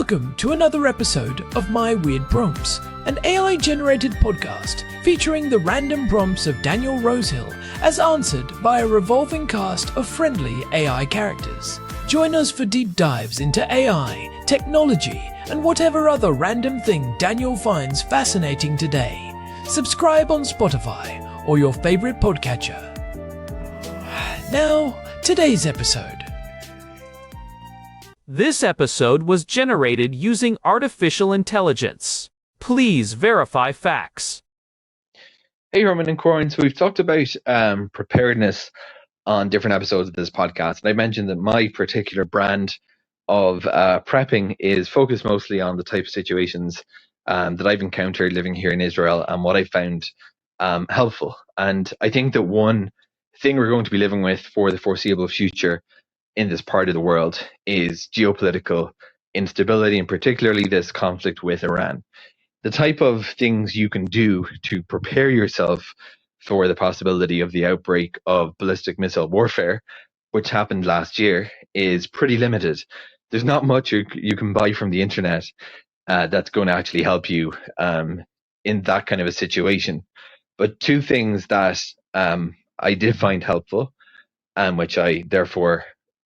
Welcome to another episode of My Weird Prompts, an AI-generated podcast featuring the random prompts of Daniel Rosehill as answered by a revolving cast of friendly AI characters. Join us for deep dives into AI, technology, and whatever other random thing Daniel finds fascinating today. Subscribe on Spotify or your favorite podcatcher. Now, today's episode. This episode was generated using artificial intelligence. Please verify facts. Hey, Herman and Corn. So we've talked about preparedness on different episodes of this podcast. And I mentioned that my particular brand of prepping is focused mostly on the type of situations that I've encountered living here in Israel and what I found helpful. And I think that one thing we're going to be living with for the foreseeable future in this part of the world is geopolitical instability, and particularly this conflict with Iran. The type of things you can do to prepare yourself for the possibility of the outbreak of ballistic missile warfare, which happened last year, is pretty limited. There's not much you can buy from the internet that's going to actually help you in that kind of a situation. But two things that I did find helpful, and which I therefore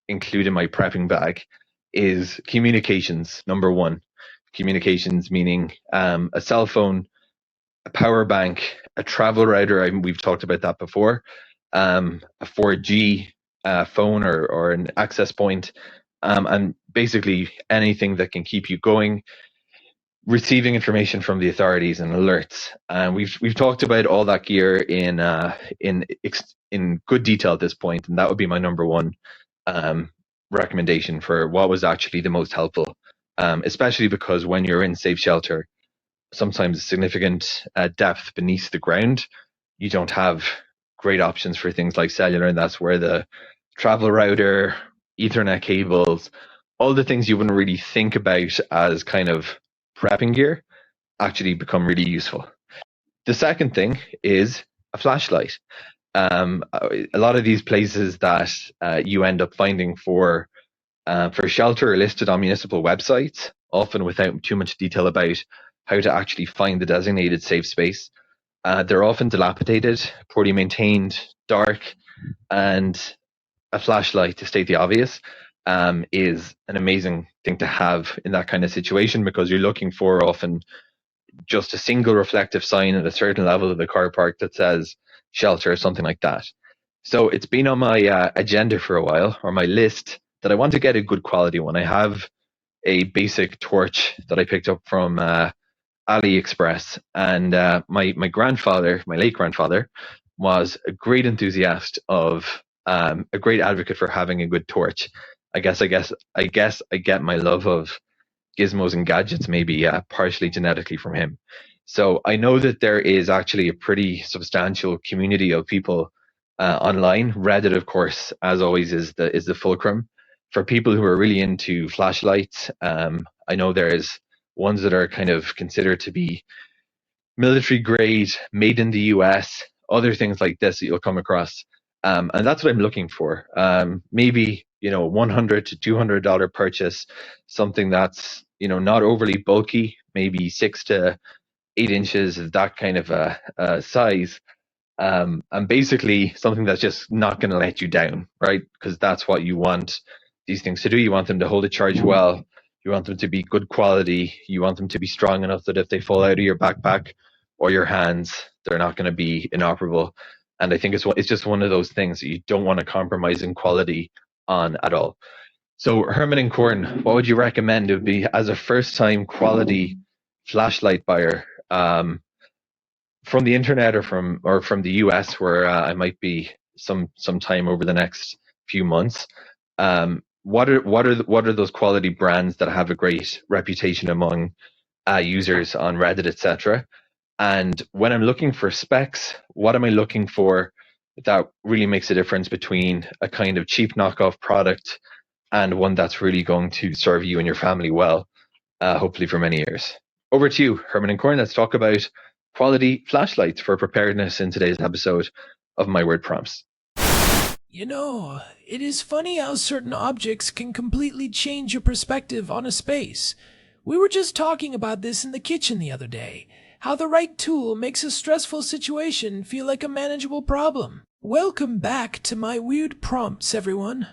include in my prepping bag, is communications. Number one, communications meaning a cell phone, a power bank, a travel router. We've talked about that before. A 4G phone or an access point, and basically anything that can keep you going, receiving information from the authorities and alerts. And we've talked about all that gear in good detail at this point, and that would be my number one recommendation for what was actually the most helpful, especially because when you're in safe shelter, sometimes significant depth beneath the ground, you don't have great options for things like cellular, and that's where the travel router, Ethernet cables, all the things you wouldn't really think about as kind of prepping gear actually become really useful. The second thing is a flashlight. A lot of these places that you end up finding for shelter are listed on municipal websites, often without too much detail about how to actually find the designated safe space. They're often dilapidated, poorly maintained, dark, and a flashlight, to state the obvious, is an amazing thing to have in that kind of situation, because you're looking for often just a single reflective sign at a certain level of the car park that says shelter or something like that. So it's been on my agenda for a while, or my list, that I want to get a good quality one. I have a basic torch that I picked up from AliExpress, and my grandfather, my late grandfather, was a great enthusiast of a great advocate for having a good torch. I guess I get my love of gizmos and gadgets maybe partially genetically from him. So I know that there is actually a pretty substantial community of people online. Reddit, of course, as always, is the fulcrum for people who are really into flashlights. I know there's ones that are kind of considered to be military grade, made in the US, other things like this that you'll come across. And that's what I'm looking for. Maybe, $100 to $200 purchase, something that's, not overly bulky, maybe 6 to 8 inches, that kind of a size. And basically something that's just not going to let you down, right? Because that's what you want these things to do. You want them to hold a charge well. You want them to be good quality. You want them to be strong enough that if they fall out of your backpack or your hands, they're not going to be inoperable. And I think it's just one of those things that you don't want to compromise in quality on at all. So Herman and Corn, what would you recommend? It would be, as a first-time quality flashlight buyer, from the internet or from the US, where I might be some time over the next few months. What are those quality brands that have a great reputation among users on Reddit, etc.? And when I'm looking for specs, what am I looking for that really makes a difference between a kind of cheap knockoff product and one that's really going to serve you and your family well, hopefully for many years? Over to you, Herman and Corn. Let's talk about quality flashlights for preparedness in today's episode of My Word Prompts. It is funny how certain objects can completely change your perspective on a space. We were just talking about this in the kitchen the other day, how the right tool makes a stressful situation feel like a manageable problem. Welcome back to my weird prompts, everyone.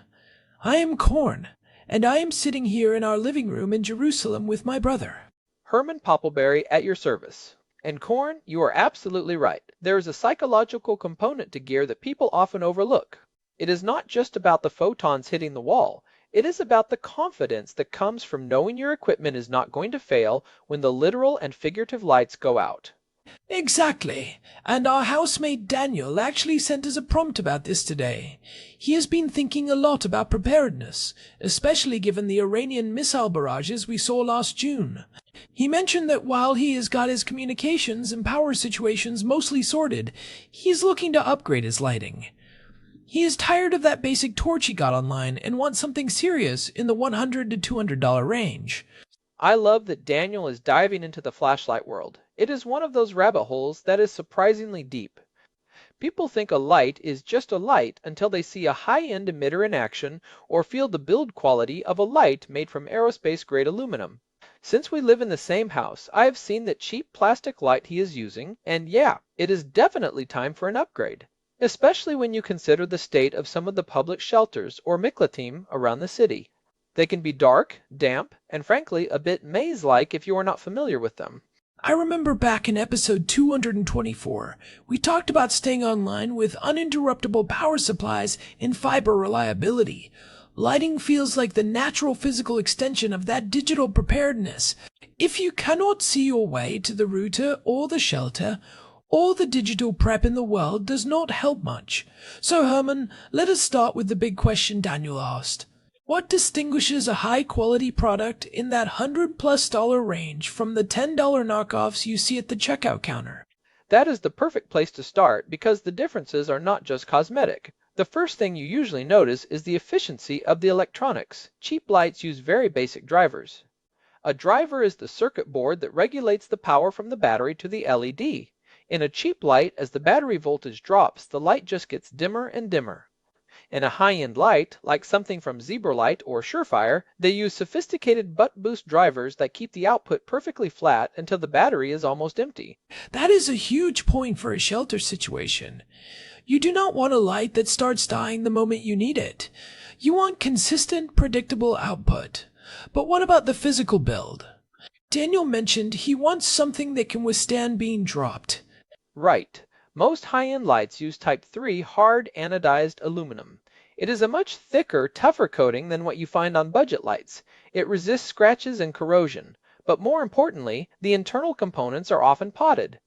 I am Corn, and I am sitting here in our living room in Jerusalem with my brother. Herman Poppleberry at your service. And Corn, you are absolutely right. There is a psychological component to gear that people often overlook. It is not just about the photons hitting the wall. It is about the confidence that comes from knowing your equipment is not going to fail when the literal and figurative lights go out. Exactly, and our housemate Daniel actually sent us a prompt about this today. He has been thinking a lot about preparedness, especially given the Iranian missile barrages we saw last June. He mentioned that while he has got his communications and power situations mostly sorted, he is looking to upgrade his lighting. He is tired of that basic torch he got online and wants something serious in the $100 to $200 range. I love that Daniel is diving into the flashlight world. It is one of those rabbit holes that is surprisingly deep. People think a light is just a light until they see a high-end emitter in action or feel the build quality of a light made from aerospace-grade aluminum. Since we live in the same house, I have seen that cheap plastic light he is using, and yeah, it is definitely time for an upgrade. Especially when you consider the state of some of the public shelters or miklatim around the city. They can be dark, damp, and frankly a bit maze-like if you are not familiar with them. I remember back in episode 224, we talked about staying online with uninterruptible power supplies and fiber reliability. Lighting feels like the natural physical extension of that digital preparedness. If you cannot see your way to the router or the shelter, all the digital prep in the world does not help much. So Herman, let us start with the big question Daniel asked. What distinguishes a high-quality product in that $100+ range from the $10 knockoffs you see at the checkout counter? That is the perfect place to start because the differences are not just cosmetic. The first thing you usually notice is the efficiency of the electronics. Cheap lights use very basic drivers. A driver is the circuit board that regulates the power from the battery to the LED. In a cheap light, as the battery voltage drops, the light just gets dimmer and dimmer. In a high-end light, like something from Zebralight or SureFire, they use sophisticated butt-boost drivers that keep the output perfectly flat until the battery is almost empty. That is a huge point for a shelter situation. You do not want a light that starts dying the moment you need it. You want consistent, predictable output. But what about the physical build? Daniel mentioned he wants something that can withstand being dropped. Right. Most high-end lights use Type 3 hard-anodized aluminum. It is a much thicker, tougher coating than what you find on budget lights. It resists scratches and corrosion. But more importantly, the internal components are often potted.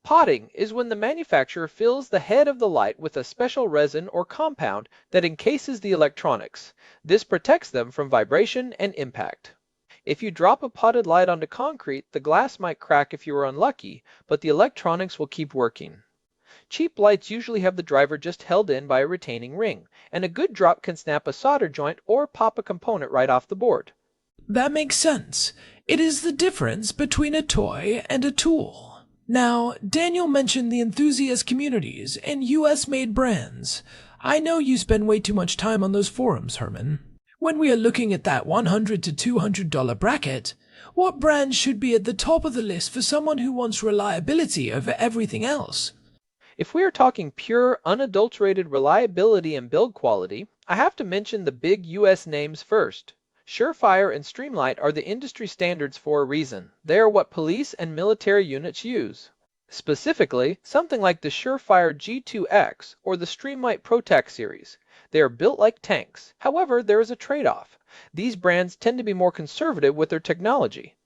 Potting is when the manufacturer fills the head of the light with a special resin or compound that encases the electronics. This protects them from vibration and impact. If you drop a potted light onto concrete, the glass might crack if you are unlucky, but the electronics will keep working. Cheap lights usually have the driver just held in by a retaining ring, and a good drop can snap a solder joint or pop a component right off the board. That makes sense. It is the difference between a toy and a tool. Now, Daniel mentioned the enthusiast communities and US-made brands. I know you spend way too much time on those forums, Herman. When we are looking at that $100 to $200 bracket, what brands should be at the top of the list for someone who wants reliability over everything else? If we are talking pure, unadulterated reliability and build quality, I have to mention the big US names first. SureFire and Streamlight are the industry standards for a reason. They are what police and military units use. Specifically, something like the SureFire G2X or the Streamlight ProTac series. They are built like tanks. However, there is a trade-off. These brands tend to be more conservative with their technology.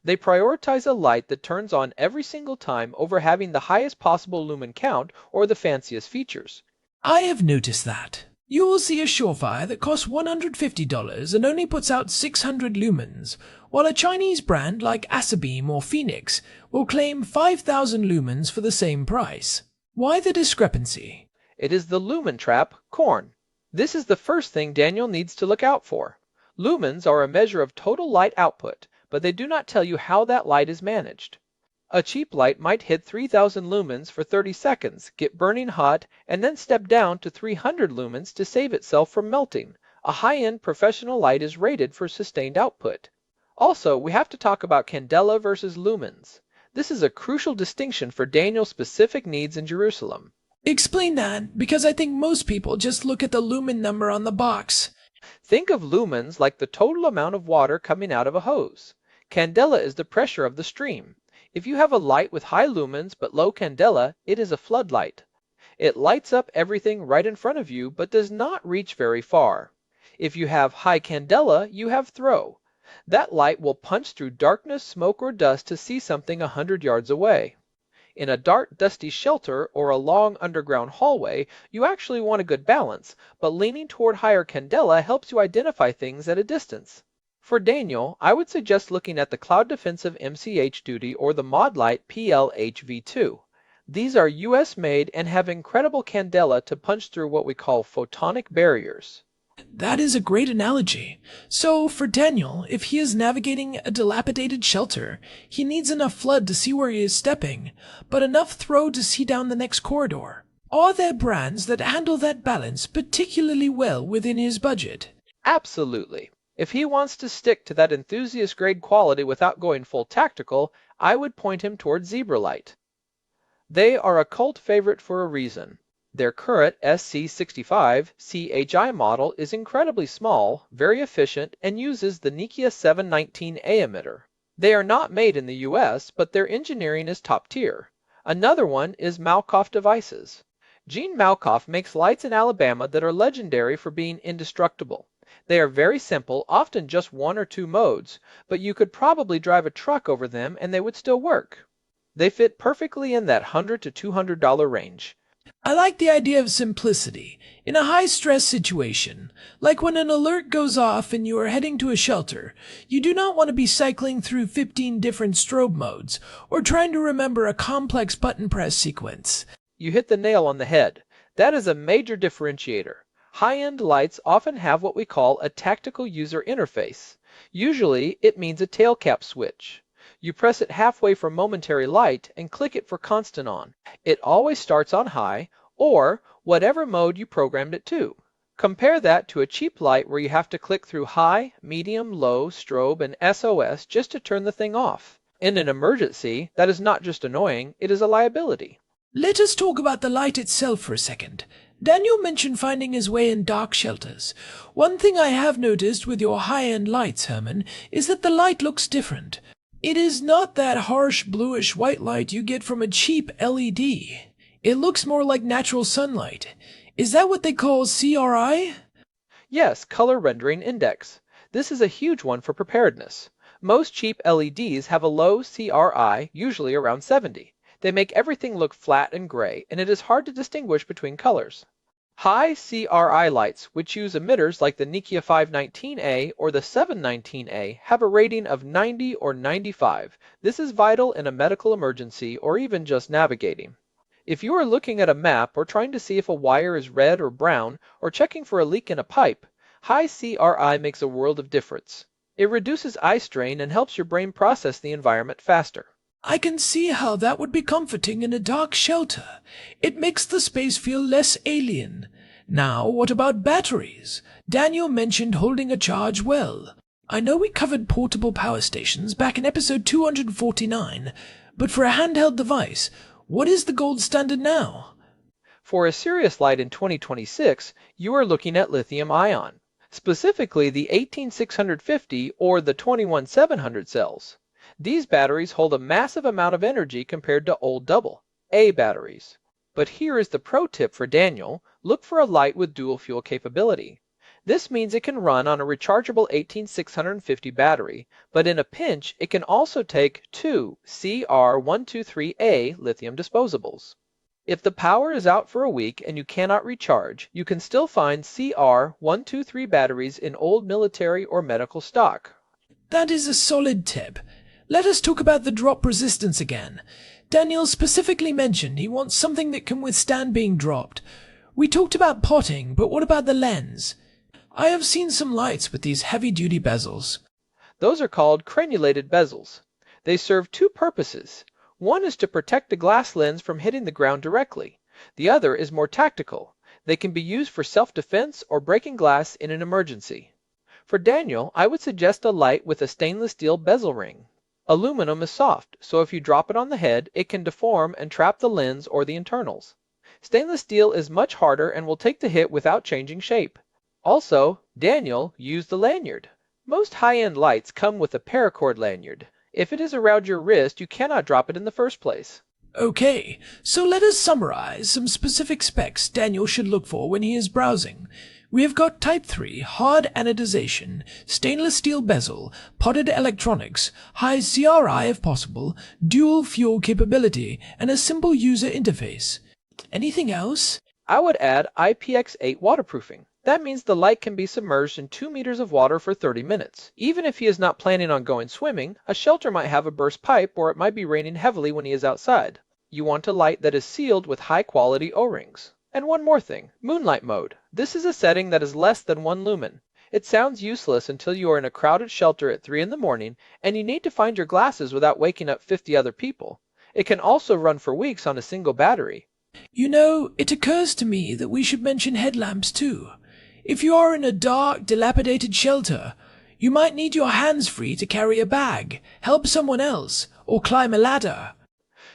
They prioritize a light that turns on every single time over having the highest possible lumen count or the fanciest features. I have noticed that. You will see a SureFire that costs $150 and only puts out 600 lumens, while a Chinese brand like Asabeam or Phoenix will claim 5,000 lumens for the same price. Why the discrepancy? It is the lumen trap, Corn. This is the first thing Daniel needs to look out for. Lumens are a measure of total light output, but they do not tell you how that light is managed. A cheap light might hit 3,000 lumens for 30 seconds, get burning hot, and then step down to 300 lumens to save itself from melting. A high-end professional light is rated for sustained output. Also, we have to talk about candela versus lumens. This is a crucial distinction for Daniel's specific needs in Jerusalem. Explain that, because I think most people just look at the lumen number on the box. Think of lumens like the total amount of water coming out of a hose. Candela is the pressure of the stream. If you have a light with high lumens but low candela, it is a floodlight. It lights up everything right in front of you but does not reach very far. If you have high candela, you have throw. That light will punch through darkness, smoke, or dust to see something 100 yards away. In a dark, dusty shelter or a long underground hallway, you actually want a good balance, but leaning toward higher candela helps you identify things at a distance. For Daniel, I would suggest looking at the Cloud Defensive MCH Duty or the Mod Light PL-HV2. These are US made and have incredible candela to punch through what we call photonic barriers. That is a great analogy. So, for Daniel, if he is navigating a dilapidated shelter, he needs enough flood to see where he is stepping, but enough throw to see down the next corridor. Are there brands that handle that balance particularly well within his budget? Absolutely. If he wants to stick to that enthusiast-grade quality without going full tactical, I would point him toward Zebralight. They are a cult favorite for a reason. Their current SC65 CHI model is incredibly small, very efficient, and uses the Nikia 719A emitter. They are not made in the US, but their engineering is top tier. Another one is Malkoff devices. Gene Malkoff makes lights in Alabama that are legendary for being indestructible. They are very simple, often just 1 or 2 modes, but you could probably drive a truck over them and they would still work. They fit perfectly in that $100 to $200 range. I like the idea of simplicity. In a high-stress situation, like when an alert goes off and you are heading to a shelter, you do not want to be cycling through 15 different strobe modes or trying to remember a complex button press sequence. You hit the nail on the head. That is a major differentiator. High-end lights often have what we call a tactical user interface. Usually, it means a tail cap switch. You press it halfway for momentary light and click it for constant on. It always starts on high, or whatever mode you programmed it to. Compare that to a cheap light where you have to click through high, medium, low, strobe, and SOS just to turn the thing off. In an emergency, that is not just annoying, it is a liability. Let us talk about the light itself for a second. Daniel mentioned finding his way in dark shelters. One thing I have noticed with your high-end lights, Herman, is that the light looks different. It is not that harsh bluish-white light you get from a cheap LED. It looks more like natural sunlight. Is that what they call CRI? Yes, color rendering index. This is a huge one for preparedness. Most cheap LEDs have a low CRI, usually around 70. They make everything look flat and gray, and it is hard to distinguish between colors. High CRI lights, which use emitters like the Nikia 519A or the 719A, have a rating of 90 or 95. This is vital in a medical emergency or even just navigating. If you are looking at a map or trying to see if a wire is red or brown or checking for a leak in a pipe, high CRI makes a world of difference. It reduces eye strain and helps your brain process the environment faster. I can see how that would be comforting in a dark shelter. It makes the space feel less alien. Now, what about batteries? Daniel mentioned holding a charge well. I know we covered portable power stations back in episode 249, but for a handheld device, what is the gold standard now? For a serious light in 2026, you are looking at lithium-ion, specifically the 18650 or the 21700 cells. These batteries hold a massive amount of energy compared to old AA batteries. But here is the pro tip for Daniel: look for a light with dual fuel capability. This means it can run on a rechargeable 18650 battery, but in a pinch it can also take 2 CR123A lithium disposables. If the power is out for a week and you cannot recharge, you can still find CR123 batteries in old military or medical stock. That is a solid tip. Let us talk about the drop resistance again. Daniel specifically mentioned he wants something that can withstand being dropped. We talked about potting, but what about the lens? I have seen some lights with these heavy-duty bezels. Those are called crenulated bezels. They serve 2 purposes. One is to protect the glass lens from hitting the ground directly. The other is more tactical. They can be used for self-defense or breaking glass in an emergency. For Daniel, I would suggest a light with a stainless steel bezel ring. Aluminum is soft, so if you drop it on the head, it can deform and trap the lens or the internals. Stainless steel is much harder and will take the hit without changing shape. Also, Daniel used the lanyard. Most high-end lights come with a paracord lanyard. If it is around your wrist, you cannot drop it in the first place. Okay, so let us summarize some specific specs Daniel should look for when he is browsing. We have got Type 3, hard anodization, stainless steel bezel, potted electronics, high CRI if possible, dual fuel capability, and a simple user interface. Anything else? I would add IPX8 waterproofing. That means the light can be submerged in 2 meters of water for 30 minutes. Even if he is not planning on going swimming, a shelter might have a burst pipe or it might be raining heavily when he is outside. You want a light that is sealed with high-quality O-rings. And one more thing, moonlight mode. This is a setting that is less than 1 lumen. It sounds useless until you are in a crowded shelter at 3 in the morning and you need to find your glasses without waking up 50 other people. It can also run for weeks on a single battery. You know, it occurs to me that we should mention headlamps too. If you are in a dark, dilapidated shelter, you might need your hands free to carry a bag, help someone else, or climb a ladder.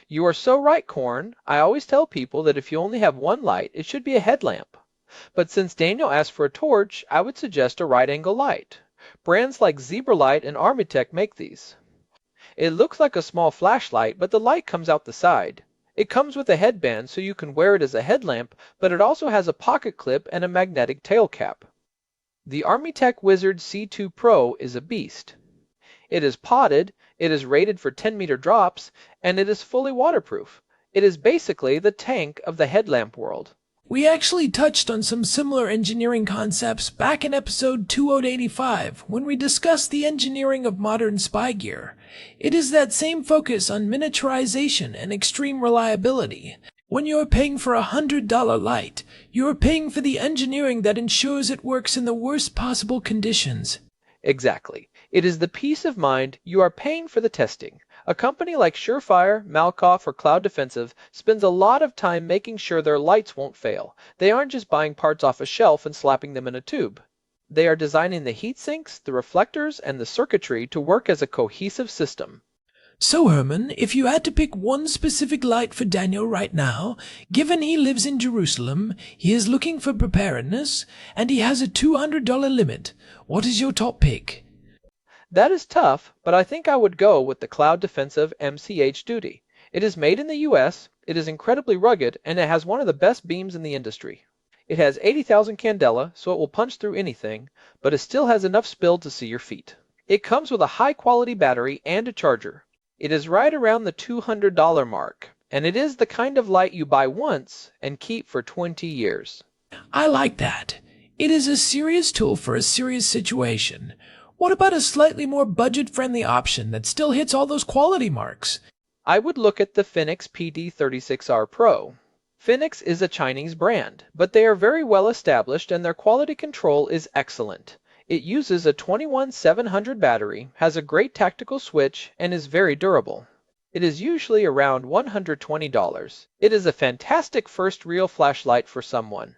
You are so right, Corn. I always tell people that if you only have one light, it should be a headlamp. But since Daniel asked for a torch, I would suggest a right-angle light. Brands like Zebralight and Armitech make these. It looks like a small flashlight, but the light comes out the side. It comes with a headband so you can wear it as a headlamp, but it also has a pocket clip and a magnetic tail cap. The Armitech Wizard C2 Pro is a beast. It is potted, it is rated for 10-meter drops, and it is fully waterproof. It is basically the tank of the headlamp world. We actually touched on some similar engineering concepts back in episode 2085 when we discussed the engineering of modern spy gear. It is that same focus on miniaturization and extreme reliability. When you are paying for $100 light, you are paying for the engineering that ensures it works in the worst possible conditions. Exactly. It is the peace of mind you are paying for the testing. A company like SureFire, Malkoff, or Cloud Defensive spends a lot of time making sure their lights won't fail. They aren't just buying parts off a shelf and slapping them in a tube. They are designing the heat sinks, the reflectors, and the circuitry to work as a cohesive system. So Herman, if you had to pick one specific light for Daniel right now, given he lives in Jerusalem, he is looking for preparedness, and he has a $200 limit, what is your top pick? That is tough, but I think I would go with the Cloud Defensive MCH Duty. It is made in the US, it is incredibly rugged, and it has one of the best beams in the industry. It has 80,000 candela, so it will punch through anything, but it still has enough spill to see your feet. It comes with a high-quality battery and a charger. It is right around the $200 mark, and it is the kind of light you buy once and keep for 20 years. I like that. It is a serious tool for a serious situation. What about a slightly more budget-friendly option that still hits all those quality marks? I would look at the Phoenix PD36R Pro. Phoenix is a Chinese brand, but they are very well established and their quality control is excellent. It uses a 21700 battery, has a great tactical switch, and is very durable. It is usually around $120. It is a fantastic first real flashlight for someone.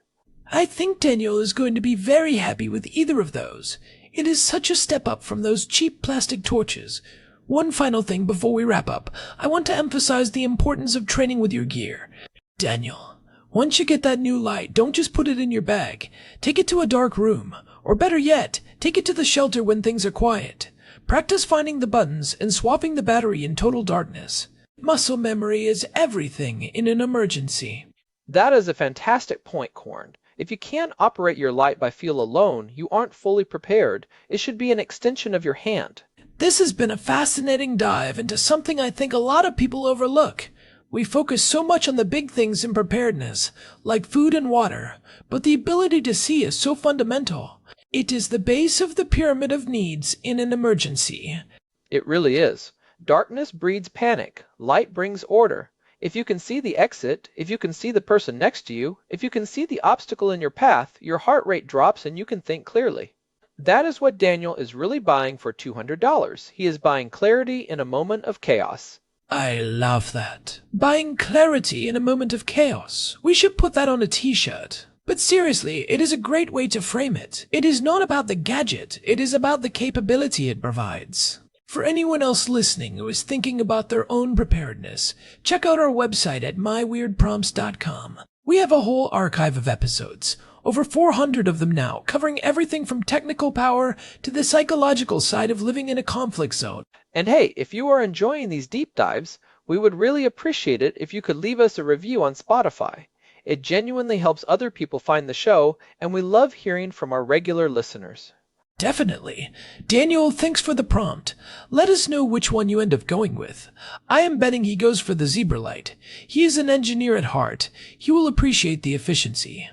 I think Daniel is going to be very happy with either of those. It is such a step up from those cheap plastic torches. One final thing before we wrap up. I want to emphasize the importance of training with your gear. Daniel, once you get that new light, don't just put it in your bag. Take it to a dark room. Or better yet, take it to the shelter when things are quiet. Practice finding the buttons and swapping the battery in total darkness. Muscle memory is everything in an emergency. That is a fantastic point, Corn. If you can't operate your light by feel alone, you aren't fully prepared. It should be an extension of your hand. This has been a fascinating dive into something I think a lot of people overlook. We focus so much on the big things in preparedness, like food and water, but the ability to see is so fundamental. It is the base of the pyramid of needs in an emergency. It really is. Darkness breeds panic. Light brings order. If you can see the exit, if you can see the person next to you, if you can see the obstacle in your path, your heart rate drops and you can think clearly. That is what Daniel is really buying for $200. He is buying clarity in a moment of chaos. I love that. Buying clarity in a moment of chaos. We should put that on a t-shirt. But seriously, it is a great way to frame it. It is not about the gadget, it is about the capability it provides. For anyone else listening who is thinking about their own preparedness, check out our website at myweirdprompts.com. We have a whole archive of episodes, over 400 of them now, covering everything from technical power to the psychological side of living in a conflict zone. And hey, if you are enjoying these deep dives, we would really appreciate it if you could leave us a review on Spotify. It genuinely helps other people find the show, and we love hearing from our regular listeners. Definitely. Daniel, thanks for the prompt. Let us know which one you end up going with. I am betting he goes for the Zebralight. He is an engineer at heart. He will appreciate the efficiency.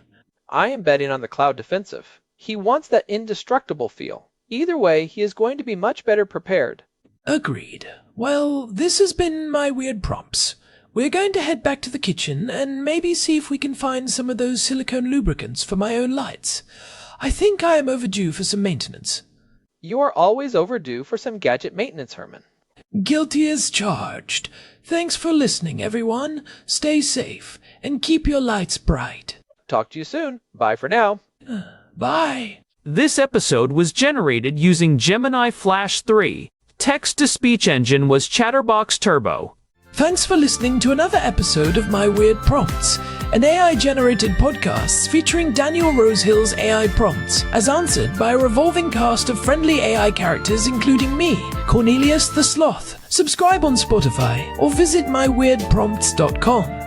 I am betting on the Cloud Defensive. He wants that indestructible feel. Either way, he is going to be much better prepared. Agreed. Well, this has been My Weird Prompts. We're going to head back to the kitchen and maybe see if we can find some of those silicone lubricants for my own lights. I think I am overdue for some maintenance. You are always overdue for some gadget maintenance, Herman. Guilty as charged. Thanks for listening, everyone. Stay safe and keep your lights bright. Talk to you soon. Bye for now. Bye. This episode was generated using Gemini Flash 3. Text-to-speech engine was Chatterbox Turbo. Thanks for listening to another episode of My Weird Prompts, an AI-generated podcast featuring Daniel Rosehill's AI prompts, as answered by a revolving cast of friendly AI characters including me, Cornelius the Sloth. Subscribe on Spotify or visit myweirdprompts.com.